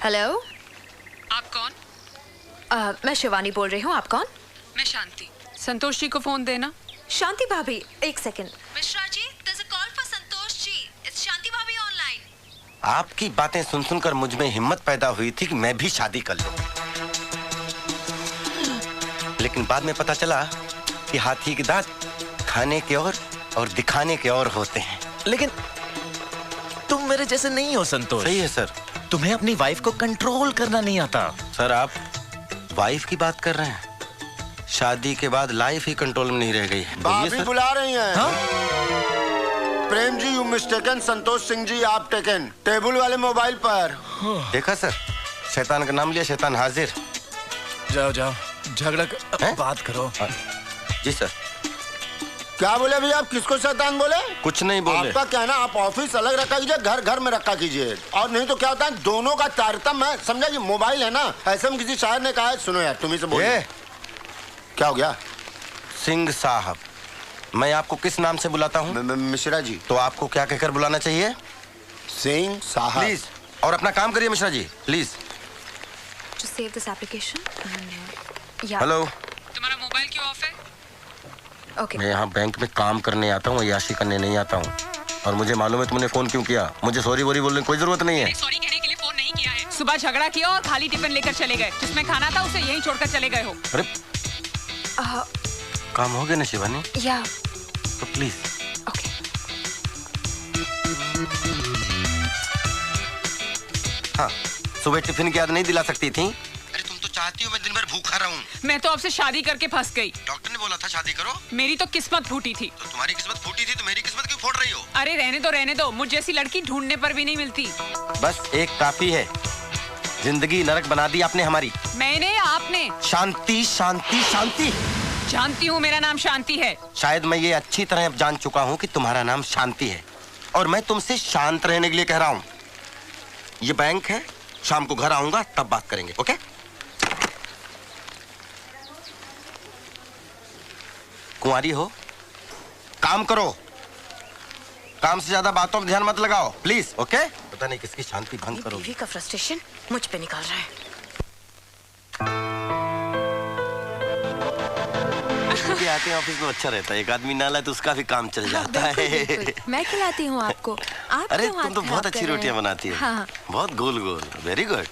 Hello, आप कौन? मैं शिवानी बोल रही हूँ। आप कौन? मैं शांति। संतोष जी को फोन देना। शांति भाभी, एक second. Mishra ji, there's a call for Santosh ji. It's Shanti bhabhi online. आपकी बातें सुन सुनकर मुझ में हिम्मत पैदा हुई थी कि मैं भी शादी कर लूं। लेकिन बाद में पता चला कि हाथी के दांत खाने के और दिखाने के और होते हैं। लेकिन तुम मेरे जैसे नहीं हो संतोष। सही है सर। तुम्हें अपनी वाइफ को कंट्रोल करना नहीं आता। सर, आप वाइफ की बात कर रहे हैं? शादी के बाद लाइफ ही कंट्रोल में नहीं रह गई है। भाभी बुला रही हैं। हाँ? Prem ji, you mistaken. संतोष सिंह जी आप टेकन। टेबल वाले मोबाइल पर। देखा सर, शैतान का नाम लिया, शैतान हाजिर। जाओ जाओ, झगड़ा बात करो। जी सर। क्या बोले भैया? आप किसको शैतान बोले? कुछ नहीं बोले। आपका कहना, आप ऑफिस अलग रखा कीजिए, घर घर में रखा कीजिए। और नहीं तो क्या होता है, दोनों का तारतम्य है। समझा? ये मोबाइल है ना, ऐसे में किसी शायर ने कहा है। सुनो यार, तुम्ही से बोले। क्या हो गया? सिंह साहब, मैं आपको किस नाम से बुलाता हूँ? मिश्रा जी। तो आपको क्या कहकर बुलाना चाहिए? सिंह साहब। प्लीज, और अपना काम करिए Mishra ji, please. Just save this application and yeah. Hello. तुम्हारा मोबाइल क्यों ऑफ है? Okay. मैं यहाँ बैंक में काम करने आता हूँ, याशी करने नहीं आता हूँ। और मुझे मालूम है तुमने फोन क्यों किया। मुझे सॉरी वोरी बोलने की कोई जरूरत नहीं है। सॉरी कहने के लिए फोन नहीं किया है। सुबह झगड़ा किया और खाली टिफिन लेकर चले गए। जिसमें खाना था उसे यहीं छोड़कर चले गए हो। अरे काम हो गया ना शिवानी? या तो प्लीज। ओके। हाँ, सुबह टिफिन की याद नहीं दिला सकती थी? अरे तुम तो चाहती हो मैं दिन भर भूखा रहूं। मैं तो आपसे शादी करके फंस गई। डॉक्टर ने बोला था शादी करो। मेरी तो किस्मत फूटी थी। तो तुम्हारी किस्मत फूटी थी तो मेरी किस्मत क्यों फोड़ रही हो? अरे रहने दो। मुझ जैसी लड़की ढूंढने पर भी नहीं मिलती। बस एक काफी है। जिंदगी नरक बना दी आपने हमारी। मैंने या आपने? शांति शांति शांति। जानती हूँ मेरा नाम शांति है। शायद मैं ये अच्छी तरह अब जान चुका हूँ कि तुम्हारा नाम शांति है, और मैं तुमसे शांत रहने के लिए कह रहा हूँ। ये बैंक है, शाम को घर आऊंगा तब बात करेंगे, ओके? कुंवारी हो, काम करो। काम से ज्यादा बातों पर ध्यान मत लगाओ, प्लीज, ओके? पता नहीं किसकी शांति भंग करो। बीवी का फ्रस्ट्रेशन मुझ पे निकाल रहा है। आते हैं ऑफिस में अच्छा रहता है, एक आदमी ना लाए तो उसका भी काम चल जाता है। मैं खिलाती हूँ आपको। आप अरे क्यों हाथ तुम तो बहुत खराब अच्छी कर रहे रोटियां हैं? बनाती हो। हाँ। बहुत गोल गोल, वेरी गुड।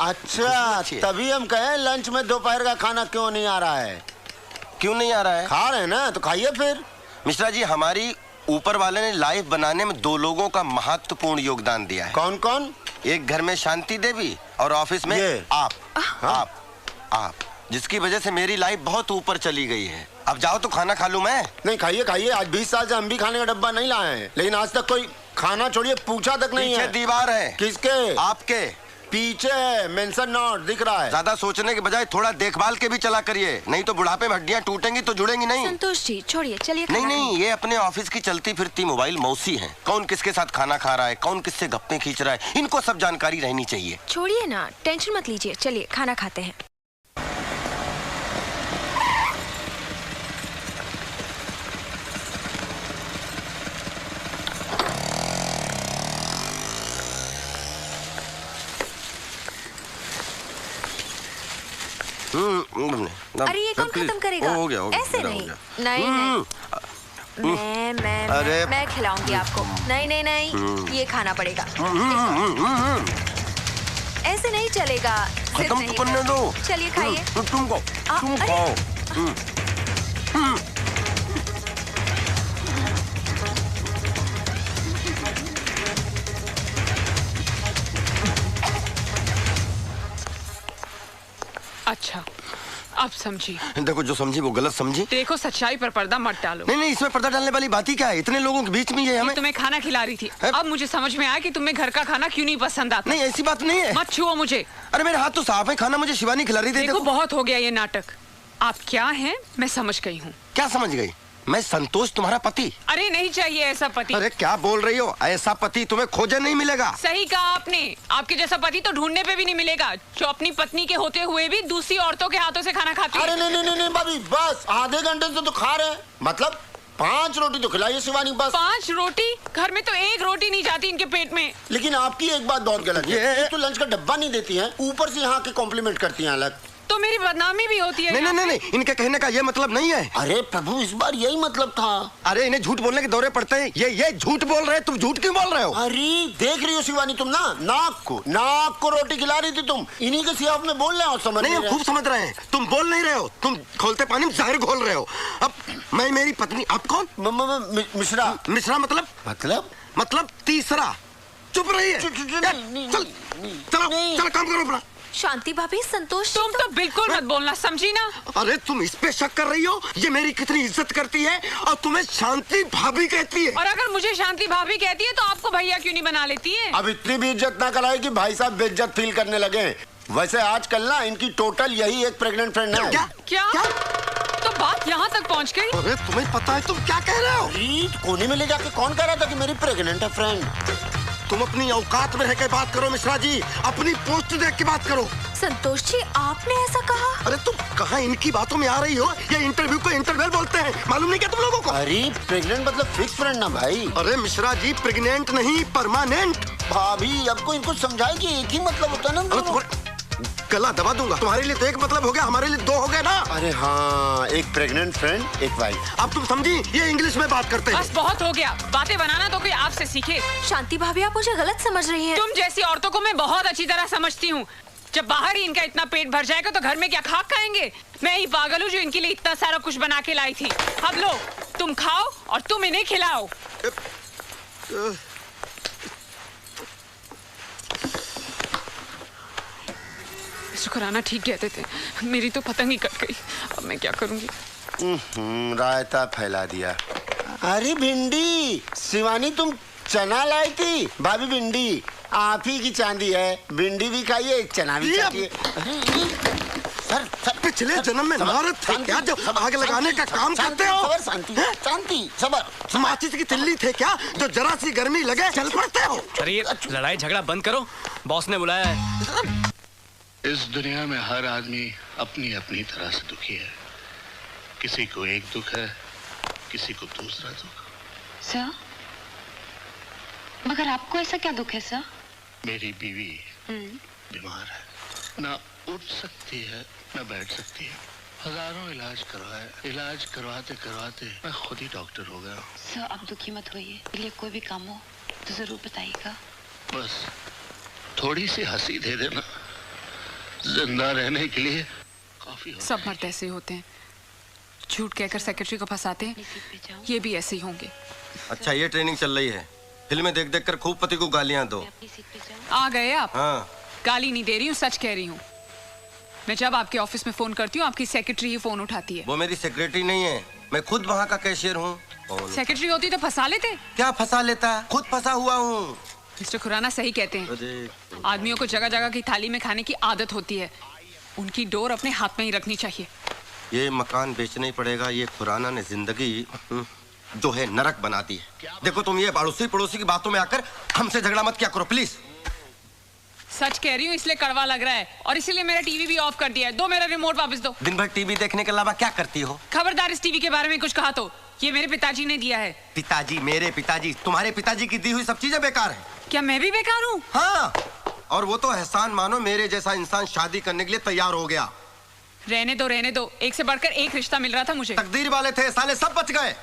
अच्छा, तभी हम कहें लंच में दोपहर का खाना क्यों नहीं आ रहा है? क्यों नहीं आ रहा है? खा रहे हैं ना, तो खाइए फिर। मिश्रा जी, हमारी ऊपर वाले ने लाइफ बनाने में दो लोगों का महत्वपूर्ण योगदान दिया है। कौन कौन? एक घर में शांति देवी और ऑफिस में आप। आप जिसकी वजह से मेरी लाइफ बहुत ऊपर चली गई है। अब जाओ तो खाना खा लूं मैं। नहीं, खाइए खाइए। आज 20 साल से हम भी खाने का डब्बा नहीं लाए हैं, लेकिन आज तक कोई खाना छोड़िए पूछा तक नहीं है। दीवार है। किसके? आपके पीछे है, मेंशन नोट दिख रहा है। ज्यादा सोचने के बजाय थोड़ा देखभाल के भी चला करिए, नहीं तो बुढ़ापे में हड्डियां टूटेंगी तो जुड़ेंगी नहीं। संतोष जी छोड़िए, चलिए। नहीं, ये अपने ऑफिस की चलती फिरती मोबाइल मौसी हैं। कौन किसके साथ खाना खा रहा है, कौन किससे गप्पे खींच रहा है, इनको सब जानकारी रहनी चाहिए। छोड़िए ना, टेंशन मत लीजिए, चलिए खाना खाते हैं। अरे ये कौन खत्म करेगा? हो गया, ऐसे नहीं। नहीं, मैं खिलाऊंगी आपको। नहीं, ये खाना पड़ेगा। ऐसे नहीं चलेगा। खत्म तो करने दो। चलिए खाइए। तुम खाओ। अच्छा, अब समझी। देखो, जो समझी वो गलत समझी। देखो, सच्चाई पर पर्दा मत डालो। नहीं, इसमें पर्दा डालने वाली बात ही क्या है? इतने लोगों के बीच में ये हमें। तुम्हें खाना खिला रही थी। अब मुझे समझ में आया कि तुम्हें घर का खाना क्यों नहीं पसंद आता। नहीं, ऐसी बात नहीं है। मत छुओ मुझे। अरे मेरे हाथ तो साफ है, खाना मुझे शिवानी खिला रही थी। देखो, बहुत हो गया ये नाटक। आप क्या हैं मैं समझ गई हूँ। क्या समझ गई? मैं संतोष तुम्हारा पति? अरे नहीं चाहिए ऐसा पति। अरे क्या बोल रही हो? ऐसा पति तुम्हें खोजे नहीं मिलेगा। सही कहा आपने। आपके जैसा पति तो ढूंढने पे भी नहीं मिलेगा, जो अपनी पत्नी के होते हुए भी दूसरी औरतों के हाथों से खाना खाती है। अरे नहीं भाभी, बस आधे घंटे से तो खा रहे हैं। मतलब 5 रोटी तो खिलाइए शिवानी बस। 5 रोटी? घर में तो 1 रोटी नहीं जाती इनके पेट में। लेकिन आपकी एक बात बहुत गलत है, ये तो लंच का डब्बा नहीं देती हैं, ऊपर से यहाँ के कॉम्प्लीमेंट करती हैं अलग। तो मेरी बदनामी भी होती है। नहीं, इनके कहने का ये मतलब नहीं है। अरे प्रभु, इस बार यही मतलब था। अरे इन्हें झूठ बोलने के दौरे पड़ते हैं। ये झूठ बोल रहे हैं, तुम झूठ क्यों बोल रहे हो? अरे देख रही हो शिवानी तुम ना, नाक को रोटी खिला रही थी तुम, इन्हीं के सियाफ में बोल रहे हो। समझ नहीं, हम खूब समझ रहे हैं। तुम बोल नहीं रहे हो, तुम खोलते पानी में जहर घोल रहे हो। अब मैं मेरी पत्नी, आप कौन? मिश्रा मतलब तीसरा। चुप रही है। चलो काम करो अपना। शांति भाभी, संतोष तुम तो बिल्कुल मत बोलना, समझी ना? अरे तुम इस पे शक कर रही हो? ये मेरी कितनी इज्जत करती है और तुम्हें शांति भाभी कहती है। और अगर मुझे शांति भाभी कहती है तो आपको भैया क्यों नहीं बना लेती है? अब इतनी भी इज्जत ना कराए कि भाई साहब बेइज्जत फील करने लगे। वैसे आजकल ना इनकी टोटल यही एक प्रेग्नेंट फ्रेंड है। क्या? तो बात यहाँ तक पहुँच गई? अरे तुम्हें पता है तुम क्या कह रहे हो? कोने में ले जाके कौन कह रहा था कि मेरी प्रेग्नेंट है फ्रेंड? तुम अपनी औकात में रह के बात करो मिश्रा जी, अपनी पोस्ट देख के बात करो। संतोष जी, आपने ऐसा कहा? अरे तुम कहाँ इनकी बातों में आ रही हो? ये इंटरव्यू को इंटरवल बोलते हैं, मालूम नहीं क्या तुम लोगों को? अरे प्रेग्नेंट मतलब फिक्स फ्रेंड ना भाई। अरे मिश्रा जी, प्रेग्नेंट नहीं, परमानेंट। भाभी अब को इनको समझाएगी, एक ही मतलब होता है ना। गला दबा दूंगा। तुम्हारे लिए तो एक मतलब हो गया, हमारे लिए 2 हो गए ना। अरे हाँ, एक प्रेग्नेंट फ्रेंड, एक वाइफ। अब तुम समझी, ये इंग्लिश में बात करते हैं। बस बहुत हो गया, बातें बनाना तो कोई आपसे सीखे। शांति भाभी, आप मुझे गलत समझ रही हैं। तुम जैसी औरतों को मैं बहुत अच्छी तरह समझती हूँ। जब बाहर ही इनका इतना पेट भर जाएगा तो घर में क्या खाक खाएंगे? मैं ही पागल हूँ जो इनके लिए इतना सारा कुछ बना के लाई थी। अब लो, तुम खाओ और तुम इन्हें खिलाओ। शुक्राना ठीक कहते थे, मेरी तो पतंग ही कट गई। अब मैं क्या करूंगी? रायता फैला दिया। अरे भिंडी, शिवानी तुम चना लाई थी। भाभी भिंडी आप ही की चांदी है, भिंडी भी खाइए, चना भी खाइए। सर पिछले जन्म में नारद थे क्या जो आग लगाने का काम करते हो? शांति सबर। माचिस की तिल्ली थे क्या जो जरा सी गर्मी लगे चल पड़ते हो? अरे ये लड़ाई झगड़ा बंद करो, बॉस ने बुलाया है। इस दुनिया में हर आदमी अपनी अपनी तरह से दुखी है। किसी को एक दुख है, किसी को दूसरा दुख। सर, मगर आपको ऐसा क्या दुख है सर? मेरी बीवी बीमार है, ना उठ सकती है ना बैठ सकती है। हजारों इलाज करवाए, इलाज करवाते करवाते मैं खुद ही डॉक्टर हो गया। सर आप दुखी मत होइए, लिए कोई भी काम हो तो जरूर बताइएगा। बस थोड़ी सी हंसी दे देना, जिंदा रहने के लिए काफी हो। सब मर्द ऐसे ही होते हैं, झूठ कहकर सेक्रेटरी को फंसाते हैं। ये भी ऐसे ही होंगे। अच्छा, ये ट्रेनिंग चल रही है। फिल्में देख देख कर खूब पति को गालियां दो। आ गए आप? हाँ। गाली नहीं दे रही हूँ, सच कह रही हूँ। मैं जब आपके ऑफिस में फोन करती हूँ, आपकी सेक्रेटरी ही फोन उठाती है। वो मेरी सेक्रेटरी नहीं है, मैं खुद वहाँ का कैशियर हूँ। सेक्रेटरी होती तो फंसा लेते। क्या फंसा लेता, खुद फंसा हुआ हूँ। मिस्टर खुराना सही कहते हैं, आदमियों को जगह जगह की थाली में खाने की आदत होती है, उनकी डोर अपने हाथ में ही रखनी चाहिए। ये मकान बेचना ही पड़ेगा। ये खुराना ने जिंदगी जो है नरक बना दी है। देखो तुम ये पड़ोसी पड़ोसी की बातों में आकर हमसे झगड़ा मत किया करो प्लीज। सच कह रही हूँ, इसलिए कड़वा लग रहा है और इसीलिए मेरा टीवी भी ऑफ कर दिया है। दो मेरा रिमोट वापस दो। दिन भर टीवी देखने के अलावा क्या करती हो? खबरदार इस टीवी के बारे में कुछ कहा तो ये मेरे पिताजी ने दिया है। पिताजी? मेरे पिताजी? तुम्हारे पिताजी की दी हुई सब चीजें बेकार है। क्या मैं भी बेकार हूँ? हाँ, और वो तो एहसान मानो मेरे जैसा इंसान शादी करने के लिए तैयार हो गया। रहने दो, एक से बढ़कर एक रिश्ता मिल रहा था मुझे। तकदीर वाले थे, साले सब बच गए।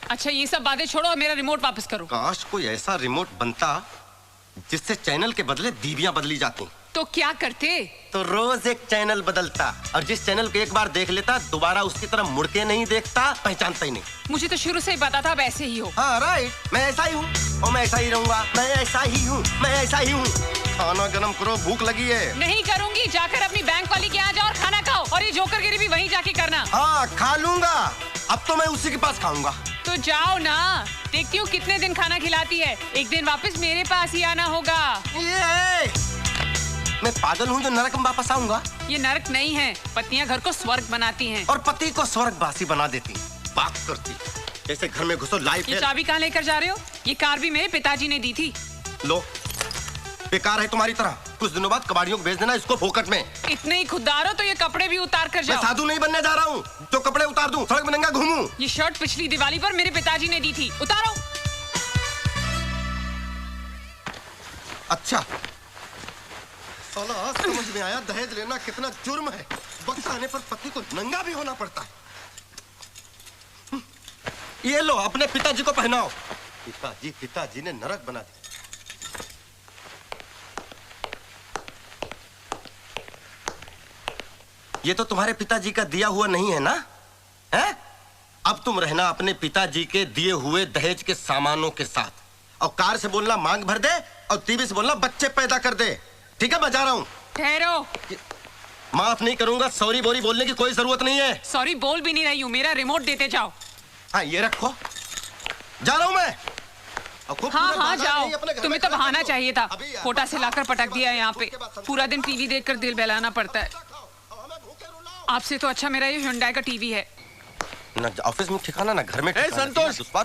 अच्छा ये सब बातें छोड़ो और मेरा रिमोट वापस करो। काश कोई ऐसा रिमोट बनता जिससे चैनल के बदले बीवियां बदली जाती। तो क्या करते? तो रोज एक चैनल बदलता और जिस चैनल को एक बार देख लेता दोबारा उसकी तरफ मुड़ के नहीं देखता, पहचानता ही नहीं। मुझे तो शुरू से ही पता था अब ऐसे ही हो। हाँ राइट, मैं ऐसा ही हूँ और मैं ऐसा ही रहूंगा। मैं ऐसा ही हूँ, मैं ऐसा ही हूँ। खाना गरम करो, भूख लगी है। नहीं करूंगी, जाकर अपनी बैंक वाली के यहाँ जाओ और खाना खाओ और ये जोकरगिरी भी वहीं जाके करना। हाँ खा लूंगा, अब तो मैं उसी के पास खाऊंगा। तो जाओ ना, देखती हूँ कितने दिन खाना खिलाती है। एक दिन वापस मेरे पास ही आना होगा। मैं पागल हूँ जो नरक में वापस आऊंगा? ये नरक नहीं है, पत्नियां घर को स्वर्ग बनाती हैं। और पति को स्वर्गवासी बना देती। बात करती जैसे घर में घुसो लाइफ। ये चाबी कहाँ लेकर जा रहे हो? ये कार भी मेरे पिताजी ने दी थी। लो, बेकार है तुम्हारी तरह। कुछ दिनों बाद कबाड़ियों को भेज देना इसको फोकट में। इतने ही खुददार हो तो ये कपड़े भी उतार कर मैं जाओ। साधु नहीं बनने जा रहा हूँ जो कपड़े उतार दूं, सड़क में नंगा घूमूं। ये शर्ट पिछली दिवाली पर मेरे पिताजी ने दी थी, उतारो। अच्छा साला आज समझ में आया दहेज लेना कितना जुर्म है। वक्त आने पर पति को नंगा भी होना पड़ता है। ये लो अपने पिताजी को पहनाओ। पिताजी ने नरक बना दिया। ये तो तुम्हारे पिताजी का दिया हुआ नहीं है ना? है? अब तुम रहना अपने पिताजी के दिए हुए दहेज के सामानों के साथ, और कार से बोलना मांग भर दे और टीवी से बोलना बच्चे पैदा कर दे। ठीक है, मैं जा रहा हूं। ठहरो। माफ नहीं करूंगा, सॉरी बोरी बोलने की कोई जरूरत नहीं है। सॉरी बोल भी नहीं रही हूँ, मेरा रिमोट देते जाओ। हाँ ये रखो, जा रहा हूं मैं। हाँ जाओ, तुम्हें तो बहाना चाहिए था। कोटा से लाकर पटक दिया यहाँ पे। पूरा दिन टीवी देखकर दिल बहलाना पड़ता है। आपसे तो अच्छा मेरा ये हुंडई का टीवी है। ना ऑफिस में ठिकाना ना घर में ठिकाना। संतोष,